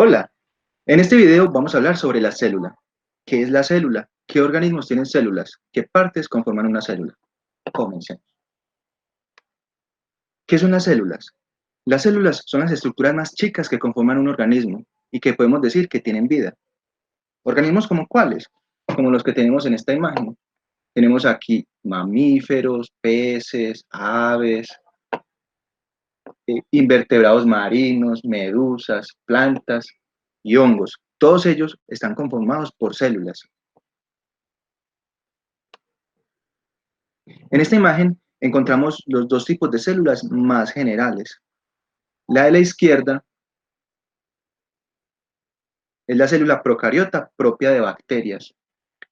Hola, en este video vamos a hablar sobre la célula. ¿Qué es la célula? ¿Qué organismos tienen células? ¿Qué partes conforman una célula? Comencemos. ¿Qué son las células? Las células son las estructuras más chicas que conforman un organismo y que podemos decir que tienen vida. ¿Organismos como cuáles? Como los que tenemos en esta imagen. Tenemos aquí mamíferos, peces, aves, invertebrados marinos, medusas, plantas y hongos. Todos ellos están conformados por células. En esta imagen encontramos los dos tipos de células más generales. La de la izquierda es la célula procariota propia de bacterias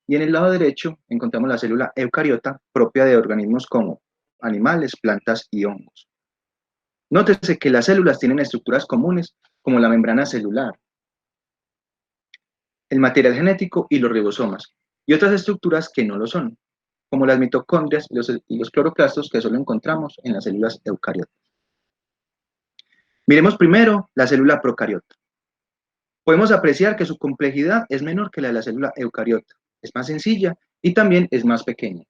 y en el lado derecho encontramos la célula eucariota propia de organismos como animales, plantas y hongos. Nótese que las células tienen estructuras comunes como la membrana celular, el material genético y los ribosomas, y otras estructuras que no lo son, como las mitocondrias y los cloroplastos que solo encontramos en las células eucariotas. Miremos primero la célula procariota. Podemos apreciar que su complejidad es menor que la de la célula eucariota, es más sencilla y también es más pequeña.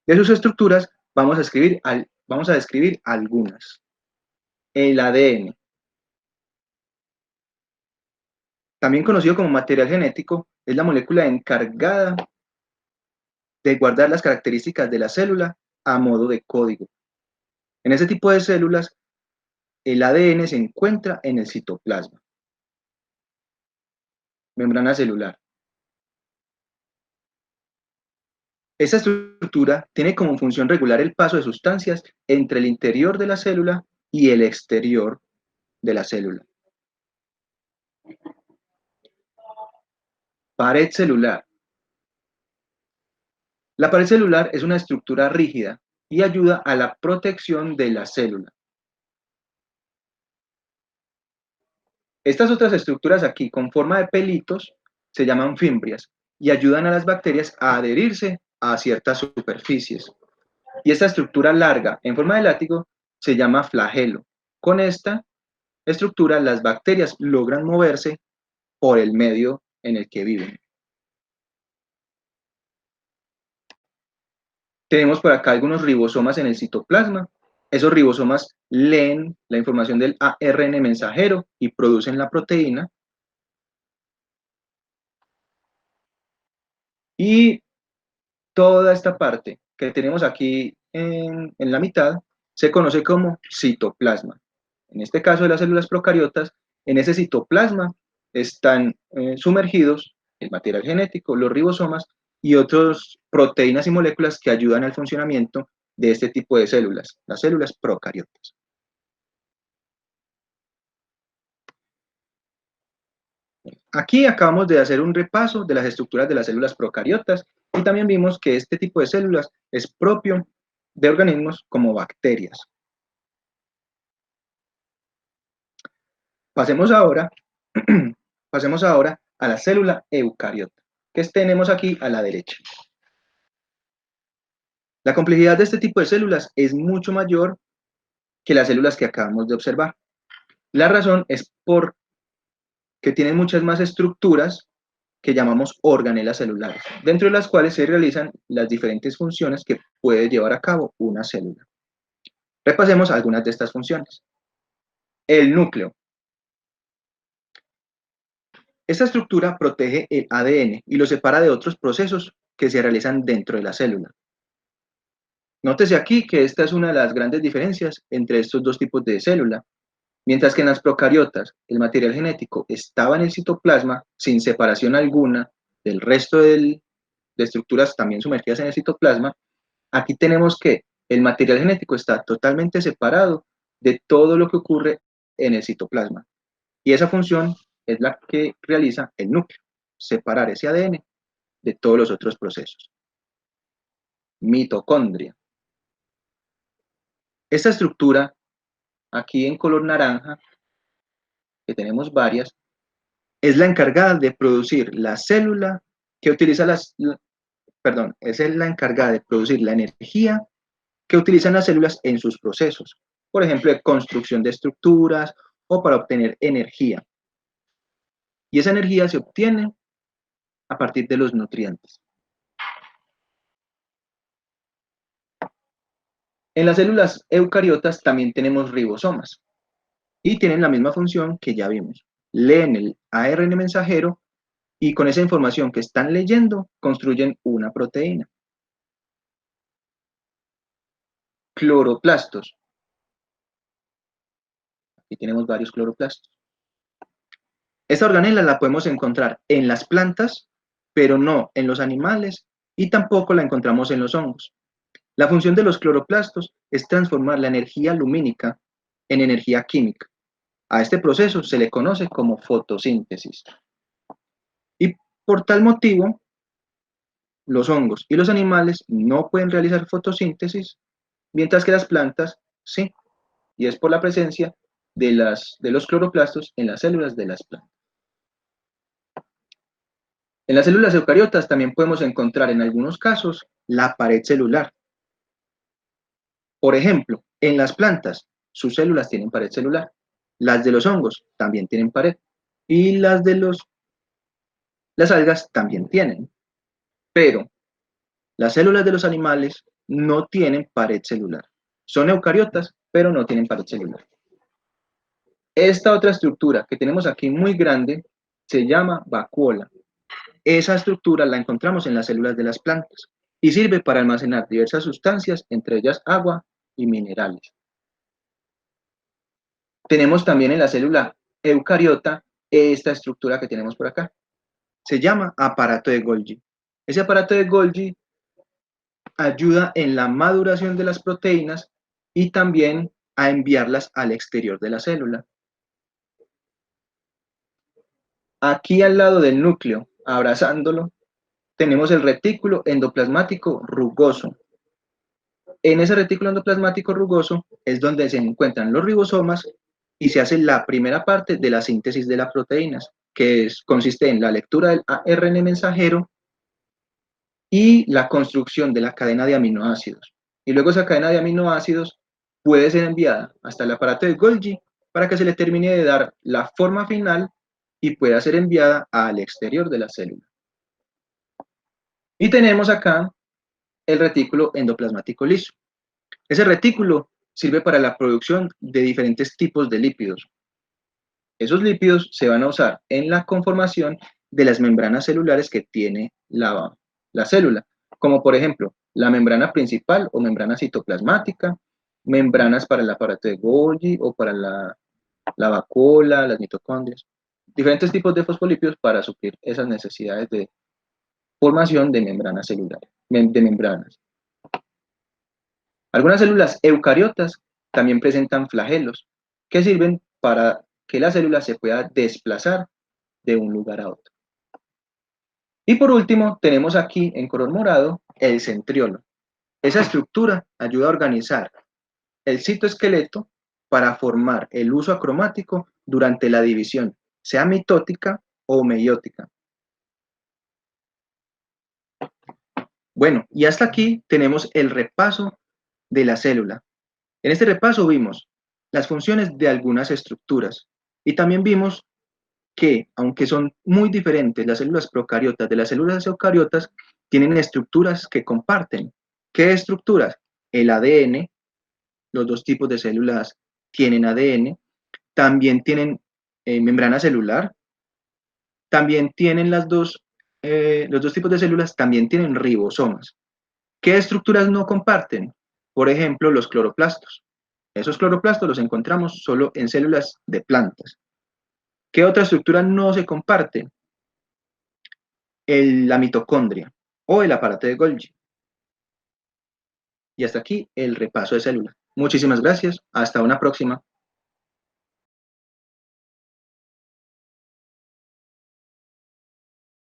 De sus estructuras vamos a describir algunas. El ADN, también conocido como material genético, es la molécula encargada de guardar las características de la célula a modo de código. En ese tipo de células, el ADN se encuentra en el citoplasma. Membrana celular. Esta estructura tiene como función regular el paso de sustancias entre el interior de la célula y el exterior de la célula. Pared celular. La pared celular es una estructura rígida y ayuda a la protección de la célula. Estas otras estructuras aquí con forma de pelitos se llaman fimbrias y ayudan a las bacterias a adherirse a ciertas superficies. Y esta estructura larga en forma de látigo se llama flagelo. Con esta estructura las bacterias logran moverse por el medio en el que viven. Tenemos por acá algunos ribosomas en el citoplasma. Esos ribosomas leen la información del ARN mensajero y producen la proteína. Y toda esta parte que tenemos aquí en la mitad se conoce como citoplasma. En este caso de las células procariotas, en ese citoplasma están sumergidos el material genético, los ribosomas y otras proteínas y moléculas que ayudan al funcionamiento de este tipo de células, las células procariotas. Aquí acabamos de hacer un repaso de las estructuras de las células procariotas y también vimos que este tipo de células es propio de organismos como bacterias. Pasemos ahora, pasemos ahora a la célula eucariota, que tenemos aquí a la derecha. La complejidad de este tipo de células es mucho mayor que las células que acabamos de observar. La razón es porque tienen muchas más estructuras que llamamos organelas celulares, dentro de las cuales se realizan las diferentes funciones que puede llevar a cabo una célula. Repasemos algunas de estas funciones. El núcleo. Esta estructura protege el ADN y lo separa de otros procesos que se realizan dentro de la célula. Nótese aquí que esta es una de las grandes diferencias entre estos dos tipos de célula. Mientras que en las procariotas el material genético estaba en el citoplasma sin separación alguna del resto de estructuras también sumergidas en el citoplasma, aquí tenemos que el material genético está totalmente separado de todo lo que ocurre en el citoplasma. Y esa función es la que realiza el núcleo, separar ese ADN de todos los otros procesos. Mitocondria. Esta estructura, aquí en color naranja, que tenemos varias, es la encargada de producir la célula que utiliza es la encargada de producir la energía que utilizan las células en sus procesos. Por ejemplo, de construcción de estructuras o para obtener energía. Y esa energía se obtiene a partir de los nutrientes. En las células eucariotas también tenemos ribosomas y tienen la misma función que ya vimos. Leen el ARN mensajero y con esa información que están leyendo construyen una proteína. Cloroplastos. Aquí tenemos varios cloroplastos. Esta organela la podemos encontrar en las plantas, pero no en los animales y tampoco la encontramos en los hongos. La función de los cloroplastos es transformar la energía lumínica en energía química. A este proceso se le conoce como fotosíntesis. Y por tal motivo, los hongos y los animales no pueden realizar fotosíntesis, mientras que las plantas sí. Y es por la presencia de los cloroplastos en las células de las plantas. En las células eucariotas también podemos encontrar en algunos casos la pared celular. Por ejemplo, en las plantas, sus células tienen pared celular. Las de los hongos también tienen pared. Y las algas también tienen. Pero las células de los animales no tienen pared celular. Son eucariotas, pero no tienen pared celular. Esta otra estructura que tenemos aquí muy grande se llama vacuola. Esa estructura la encontramos en las células de las plantas y sirve para almacenar diversas sustancias, entre ellas agua y minerales. Tenemos también en la célula eucariota esta estructura que tenemos por acá. Se llama aparato de Golgi. Ese aparato de Golgi ayuda en la maduración de las proteínas y también a enviarlas al exterior de la célula. Aquí al lado del núcleo, abrazándolo, tenemos el retículo endoplasmático rugoso. En ese retículo endoplasmático rugoso es donde se encuentran los ribosomas y se hace la primera parte de la síntesis de las proteínas, que consiste en la lectura del ARN mensajero y la construcción de la cadena de aminoácidos. Y luego esa cadena de aminoácidos puede ser enviada hasta el aparato de Golgi para que se le termine de dar la forma final y pueda ser enviada al exterior de la célula. Y tenemos acá el retículo endoplasmático liso. Ese retículo sirve para la producción de diferentes tipos de lípidos. Esos lípidos se van a usar en la conformación de las membranas celulares que tiene la célula, como por ejemplo la membrana principal o membrana citoplasmática, membranas para el aparato de Golgi o para la vacuola, las mitocondrias, diferentes tipos de fosfolípidos para suplir esas necesidades de formación de membranas celulares, de membranas. Algunas células eucariotas también presentan flagelos que sirven para que la célula se pueda desplazar de un lugar a otro. Y por último, tenemos aquí en color morado el centriolo. Esa estructura ayuda a organizar el citoesqueleto para formar el uso acromático durante la división, sea mitótica o meiótica. Bueno, y hasta aquí tenemos el repaso de la célula. En este repaso vimos las funciones de algunas estructuras y también vimos que, aunque son muy diferentes las células procariotas de las células eucariotas, tienen estructuras que comparten. ¿Qué estructuras? El ADN, los dos tipos de células tienen ADN, también tienen membrana celular, también tienen los dos tipos de células, también tienen ribosomas. ¿Qué estructuras no comparten? Por ejemplo, los cloroplastos. Esos cloroplastos los encontramos solo en células de plantas. ¿Qué otra estructura no se comparte? La mitocondria o el aparato de Golgi. Y hasta aquí el repaso de células. Muchísimas gracias. Hasta una próxima.